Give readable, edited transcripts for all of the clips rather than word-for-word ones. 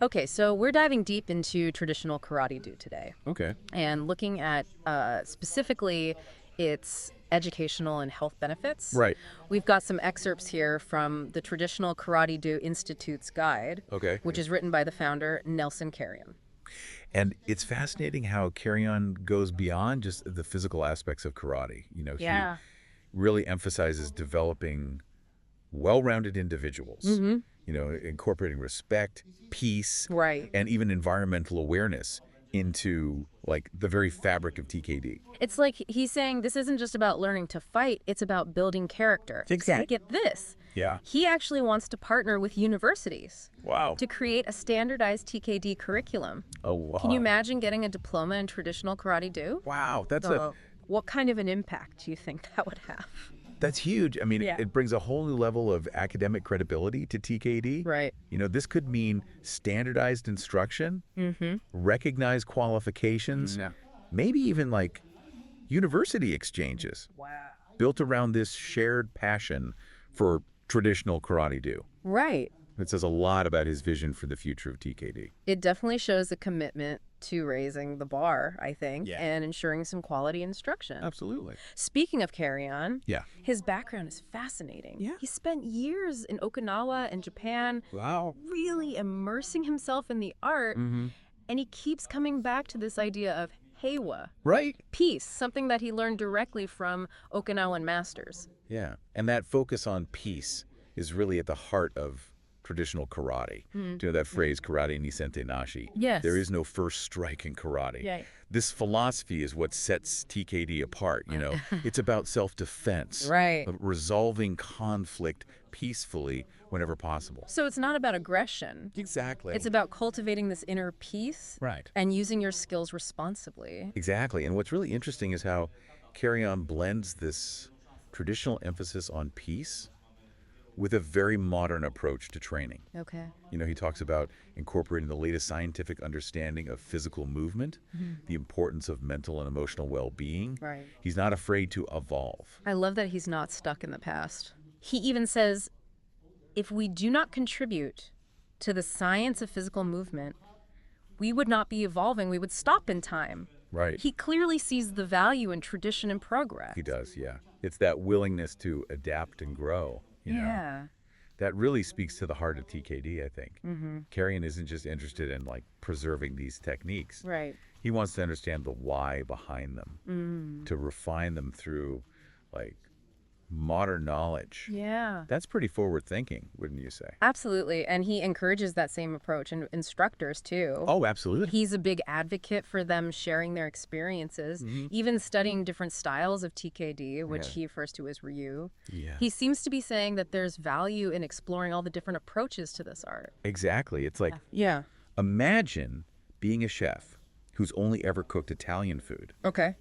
Okay, so we're diving deep into traditional karate-do today Okay. and looking at specifically its educational and health benefits. Right. We've got some excerpts here from the Traditional Karate-Do Institute's guide, Okay. which is written by the founder, Nelson Carrion. And it's fascinating how Carry-On goes beyond just the physical aspects of karate. He really emphasizes developing well-rounded individuals, incorporating respect, peace, Right. and even environmental awareness into like the very fabric of TKD. It's like he's saying this isn't just about learning to fight, it's about building character. Exactly. And get this. Yeah. He actually wants to partner with universities Wow. to create a standardized TKD curriculum. Oh, wow. Can you imagine getting a diploma in traditional karate-do? Wow, What kind of an impact do you think that would have? that's huge. I mean, Yeah. it brings a whole new level of academic credibility to TKD. Right. This could mean standardized instruction, recognized qualifications, maybe even like university exchanges Wow. built around this shared passion for traditional karate-do. Right. It says a lot about his vision for the future of TKD. It definitely shows a commitment to raising the bar, I think, Yeah. and ensuring some quality instruction. Absolutely. Speaking of Carry-On, Yeah. his background is fascinating. Yeah. He spent years in Okinawa and Japan Wow. really immersing himself in the art, and he keeps coming back to this idea of heiwa, Right. peace, something that he learned directly from Okinawan masters. Yeah. And that focus on peace is really at the heart of traditional karate. Do you know that phrase, karate ni sente nashi? Yes. There is no first strike in karate. Yeah. This philosophy is what sets TKD apart, It's about self-defense. Right. Resolving conflict peacefully whenever possible. So it's not about aggression. Exactly. It's about cultivating this inner peace Right. and using your skills responsibly. Exactly. And what's really interesting is how Carry-On blends this traditional emphasis on peace with a very modern approach to training. Okay. He talks about incorporating the latest scientific understanding of physical movement, the importance of mental and emotional well-being. Right. He's not afraid to evolve. I love that he's not stuck in the past. He even says, if we do not contribute to the science of physical movement, we would not be evolving. We would stop in time. Right. He clearly sees the value in tradition and progress. He does, yeah. It's that willingness to adapt and grow. Yeah. That really speaks to the heart of TKD, I think. Carrion isn't just interested in preserving these techniques. Right. He wants to understand the why behind them, to refine them through modern knowledge. Yeah. That's pretty forward thinking, wouldn't you say? Absolutely. And he encourages that same approach in instructors too. Oh, absolutely. He's a big advocate for them sharing their experiences, even studying different styles of TKD, which he refers to as Ryu. Yeah. He seems to be saying that there's value in exploring all the different approaches to this art. Exactly. It's like, Yeah. imagine being a chef who's only ever cooked Italian food. Okay.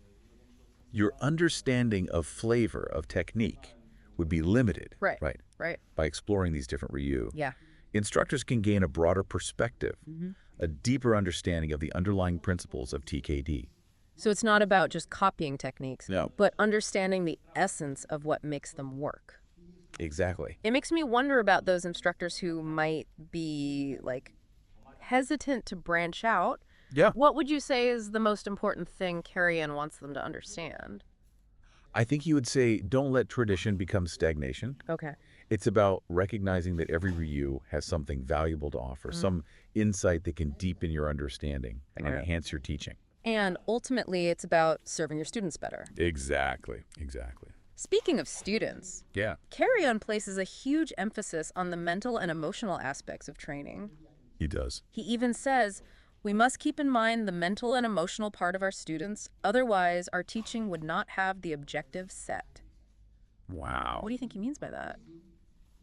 Your understanding of flavor, of technique, would be limited. Right. Right. By exploring these different Ryu. Yeah. Instructors can gain a broader perspective, a deeper understanding of the underlying principles of TKD. So it's not about just copying techniques, No. but understanding the essence of what makes them work. Exactly. It makes me wonder about those instructors who might be hesitant to branch out. Yeah. What would you say is the most important thing Carrion wants them to understand? I think you would say, don't let tradition become stagnation. Okay. It's about recognizing that every Ryu has something valuable to offer, some insight that can deepen your understanding and enhance your teaching. And ultimately, it's about serving your students better. Exactly. Speaking of students, Yeah. Carrion places a huge emphasis on the mental and emotional aspects of training. He does. He even says, we must keep in mind the mental and emotional part of our students, otherwise our teaching would not have the objective set. Wow. What do you think he means by that?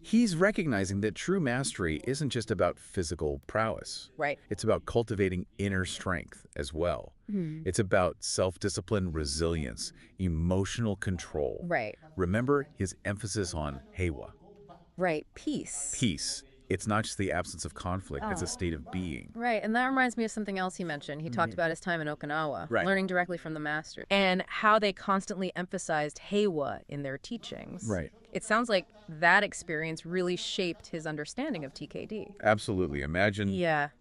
He's recognizing that true mastery isn't just about physical prowess. Right. It's about cultivating inner strength as well. It's about self-discipline, resilience, emotional control. Right. Remember his emphasis on heiwa, Right. Peace. peace. It's not just the absence of conflict, it's a state of being. Right, and that reminds me of something else he mentioned. He talked about his time in Okinawa, Right. learning directly from the master, and how they constantly emphasized heiwa in their teachings. Right. It sounds like that experience really shaped his understanding of TKD. Absolutely. Imagine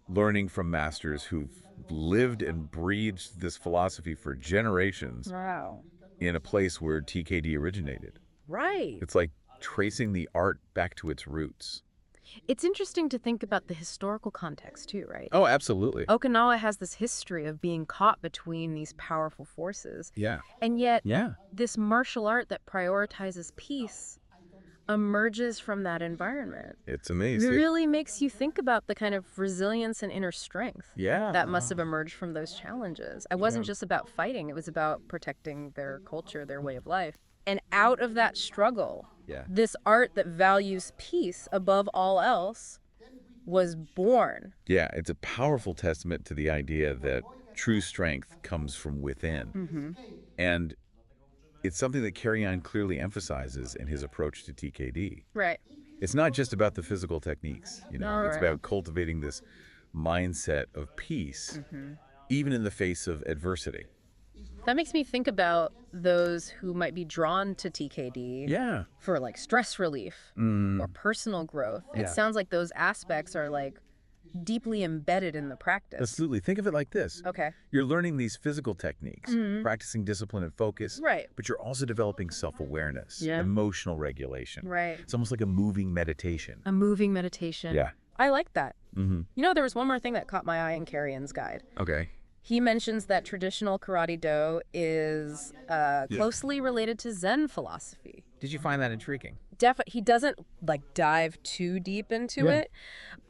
learning from masters who've lived and breathed this philosophy for generations Wow. in a place where TKD originated. Right. It's like tracing the art back to its roots. It's interesting to think about the historical context too, right? Oh, absolutely. Okinawa has this history of being caught between these powerful forces. Yeah. And yet, Yeah. this martial art that prioritizes peace emerges from that environment. It's It amazing. really makes you think about the kind of resilience and inner strength Yeah. that must have emerged from those challenges. It wasn't just about fighting, it was about protecting their culture, their way of life. And out of that struggle, this art that values peace above all else was born. Yeah, it's a powerful testament to the idea that true strength comes from within. And it's something that Carrion clearly emphasizes in his approach to TKD. Right. It's not just about the physical techniques, It's Right. about cultivating this mindset of peace, even in the face of adversity. That makes me think about those who might be drawn to TKD Yeah. for like stress relief or personal growth. It sounds like those aspects are like deeply embedded in the practice. Absolutely. Think of it like this. Okay. You're learning these physical techniques, practicing discipline and focus, Right. but you're also developing self-awareness, Yeah. emotional regulation. Right. It's almost like a moving meditation. A moving meditation. Yeah. I like that. Mm-hmm. You know, there was one more thing that caught my eye in Carrion's guide. Okay. He mentions that traditional karate do is closely related to Zen philosophy. Did you find that intriguing? He doesn't like dive too deep into it,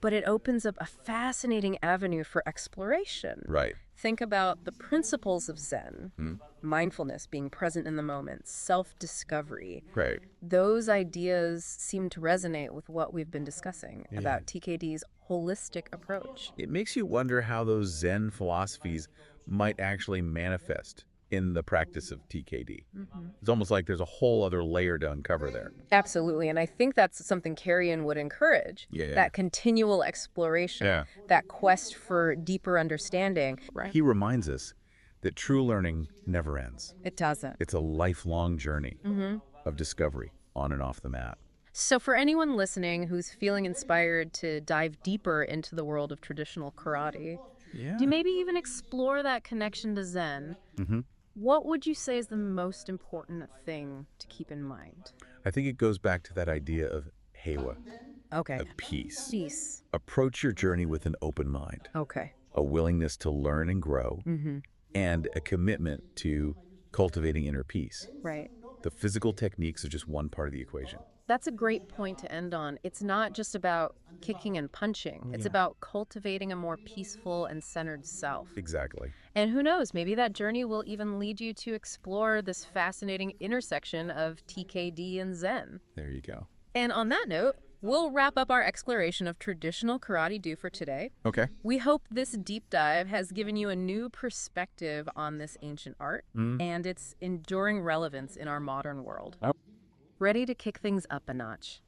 but it opens up a fascinating avenue for exploration. Right. Think about the principles of Zen, mindfulness, being present in the moment, self-discovery. Right. Those ideas seem to resonate with what we've been discussing about TKD's holistic approach. It makes you wonder how those Zen philosophies might actually manifest in the practice of TKD. It's almost like there's a whole other layer to uncover there. Absolutely, and I think that's something Carrion would encourage, that continual exploration, that quest for deeper understanding. He reminds us that true learning never ends. It doesn't. It's a lifelong journey of discovery on and off the mat. So for anyone listening who's feeling inspired to dive deeper into the world of traditional karate, to maybe even explore that connection to Zen, what would you say is the most important thing to keep in mind? I think it goes back to that idea of heiwa, Okay. of peace. Peace. Approach your journey with an open mind, Okay. a willingness to learn and grow, and a commitment to cultivating inner peace. Right. The physical techniques are just one part of the equation. That's a great point to end on. It's not just about kicking and punching. It's about cultivating a more peaceful and centered self. Exactly. And who knows, maybe that journey will even lead you to explore this fascinating intersection of TKD and Zen. There you go. And on that note, we'll wrap up our exploration of traditional karate do for today. Okay. We hope this deep dive has given you a new perspective on this ancient art and its enduring relevance in our modern world. Ready to kick things up a notch?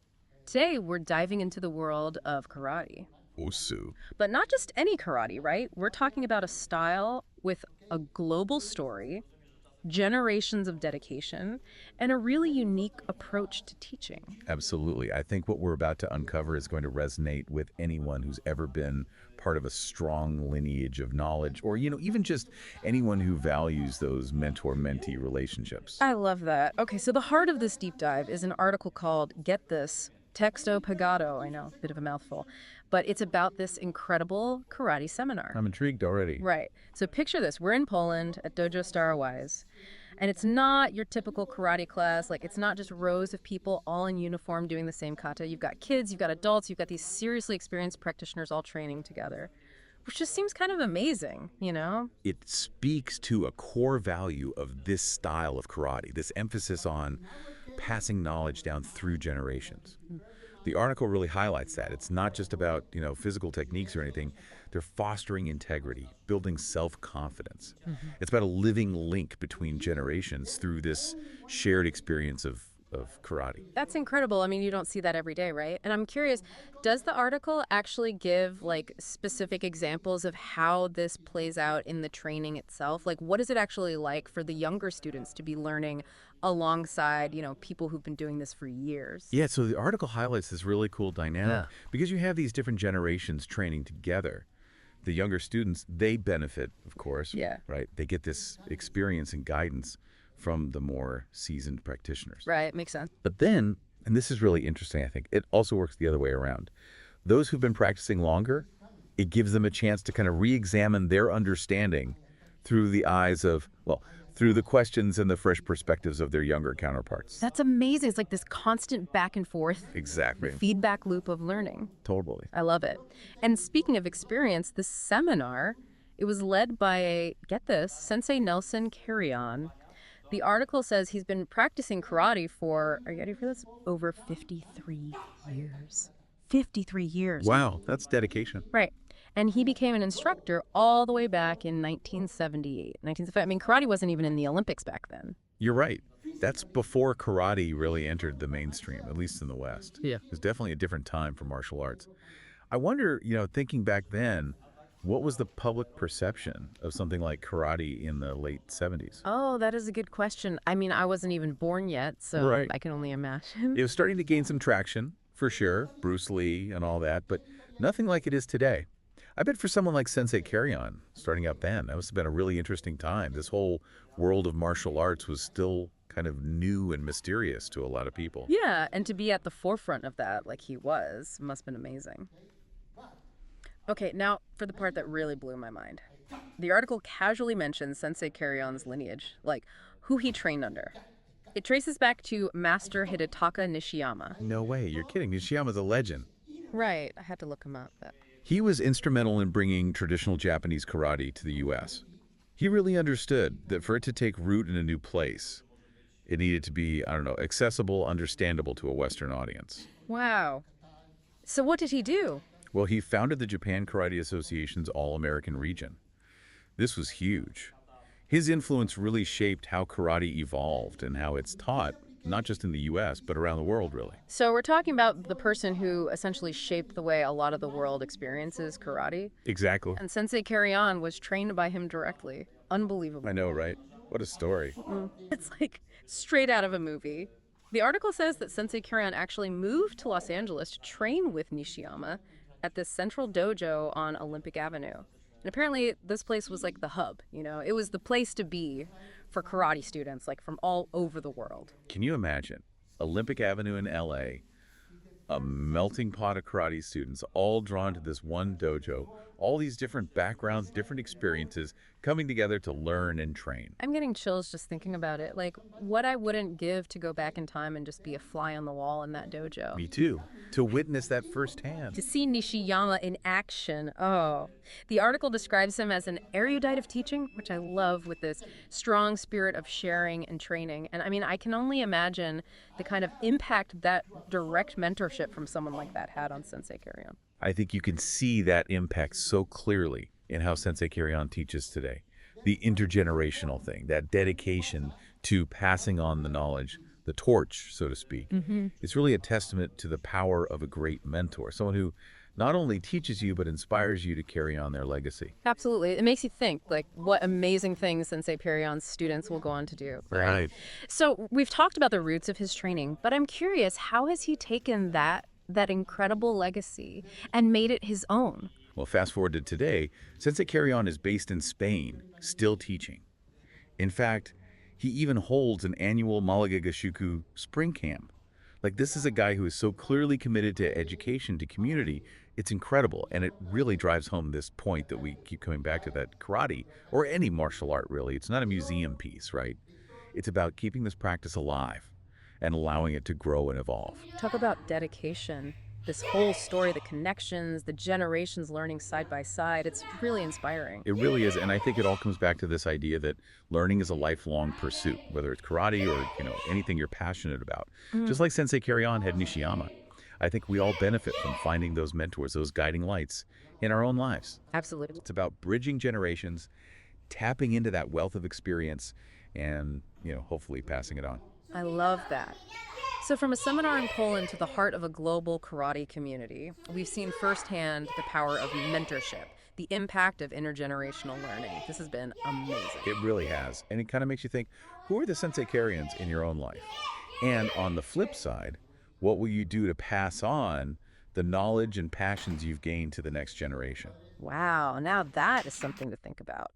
Today, we're diving into the world of karate. Osu. But not just any karate, right? We're talking about a style with a global story, generations of dedication, and a really unique approach to teaching. Absolutely. I think what we're about to uncover is going to resonate with anyone who's ever been part of a strong lineage of knowledge, or, even just anyone who values those mentor-mentee relationships. I love that. Okay, so the heart of this deep dive is an article called, get this, Texto Pagado. I know, bit of a mouthful. But it's about this incredible karate seminar. I'm intrigued already. Right. So picture this. We're in Poland at Dojo Starwise. And it's not your typical karate class. Like, it's not just rows of people all in uniform doing the same kata. You've got kids, you've got adults, you've got these seriously experienced practitioners all training together, which just seems kind of amazing, It speaks to a core value of this style of karate, this emphasis on passing knowledge down through generations. The article really highlights that. It's not just about, physical techniques or anything. They're fostering integrity, building self-confidence. It's about a living link between generations through this shared experience of of karate. That's incredible. I mean, you don't see that every day, right? And I'm curious, does the article actually give like specific examples of how this plays out in the training itself? Like, what is it actually like for the younger students to be learning alongside, people who've been doing this for years? Yeah, so the article highlights this really cool dynamic because you have these different generations training together. The younger students, they benefit, of course, Yeah. right? They get this experience and guidance from the more seasoned practitioners. Right, makes sense. But then, and this is really interesting, I think, it also works the other way around. Those who've been practicing longer, it gives them a chance to kind of re-examine their understanding through the eyes of, well, through the questions and the fresh perspectives of their younger counterparts. That's amazing. It's like this constant back and forth Exactly. feedback loop of learning. Totally. I love it. And speaking of experience, this seminar, it was led by, get this, Sensei Nelson Carrion. The article says he's been practicing karate for, are you ready for this? Over 53 years. 53 years. Wow, that's dedication. Right. And he became an instructor all the way back in 1978. I mean, karate wasn't even in the Olympics back then. You're right. That's before karate really entered the mainstream, at least in the West. Yeah. It was definitely a different time for martial arts. I wonder, thinking back then, what was the public perception of something like karate in the late 70s? Oh, that is a good question. I mean, I wasn't even born yet, so Right. I can only imagine. It was starting to gain some traction, for sure, Bruce Lee and all that, but nothing like it is today. I bet for someone like Sensei Carrion, starting out then, that must have been a really interesting time. This whole world of martial arts was still kind of new and mysterious to a lot of people. Yeah, and to be at the forefront of that like he was must have been amazing. Okay, now for the part that really blew my mind. The article casually mentions Sensei Carrion's lineage, like who he trained under. It traces back to Master Hidetaka Nishiyama. No way, you're kidding. Nishiyama's a legend. Right, I had to look him up. But... He was instrumental in bringing traditional Japanese karate to the U.S. He really understood that for it to take root in a new place, it needed to be, accessible, understandable to a Western audience. Wow. So what did he do? Well, he founded the Japan Karate Association's All-American region. This was huge. His influence really shaped how karate evolved and how it's taught, not just in the U.S., but around the world, really. So we're talking about the person who essentially shaped the way a lot of the world experiences karate. Exactly. And Sensei Carrion was trained by him directly. Unbelievable. I know, right? What a story. It's like straight out of a movie. The article says that Sensei Carrion actually moved to Los Angeles to train with Nishiyama at this central dojo on Olympic Avenue. And apparently this place was like the hub, It was the place to be for karate students, like from all over the world. Can you imagine? Olympic Avenue in L.A., a melting pot of karate students all drawn to this one dojo, all these different backgrounds, different experiences coming together to learn and train. I'm getting chills just thinking about it. Like, what I wouldn't give to go back in time and just be a fly on the wall in that dojo. Me too. To witness that firsthand. To see Nishiyama in action. Oh. The article describes him as an erudite of teaching, which I love, with this strong spirit of sharing and training. And I mean, I can only imagine the kind of impact that direct mentorship from someone like that had on Sensei Carrion. I think you can see that impact so clearly in how Sensei Carrion teaches today. The intergenerational thing, that dedication to passing on the knowledge, the torch, so to speak. It's really a testament to the power of a great mentor, someone who not only teaches you, but inspires you to carry on their legacy. Absolutely. It makes you think, like, what amazing things Sensei Carrion's students will go on to do. Right. So we've talked about the roots of his training, but I'm curious, how has he taken that incredible legacy and made it his own? Well, fast forward to today, Sensei Carrion is based in Spain, still teaching. In fact, he even holds an annual Malaga Gashuku spring camp. Like, this is a guy who is so clearly committed to education, to community. It's incredible, and it really drives home this point that we keep coming back to, that karate, or any martial art really, it's not a museum piece, right? It's about keeping this practice alive and allowing it to grow and evolve. Talk about dedication. This whole story, the connections, the generations learning side by side, it's really inspiring. It really is, and I think it all comes back to this idea that learning is a lifelong pursuit, whether it's karate or anything you're passionate about. Just like Sensei Carrion had Nishiyama, I think we all benefit from finding those mentors, those guiding lights in our own lives. Absolutely. It's about bridging generations, tapping into that wealth of experience, and hopefully passing it on. I love that. So, from a seminar in Poland to the heart of a global karate community, we've seen firsthand the power of mentorship, the impact of intergenerational learning. This has been amazing. It really has. And it kind of makes you think, who are the sensei Karyans in your own life? And on the flip side, what will you do to pass on the knowledge and passions you've gained to the next generation? Wow, now that is something to think about.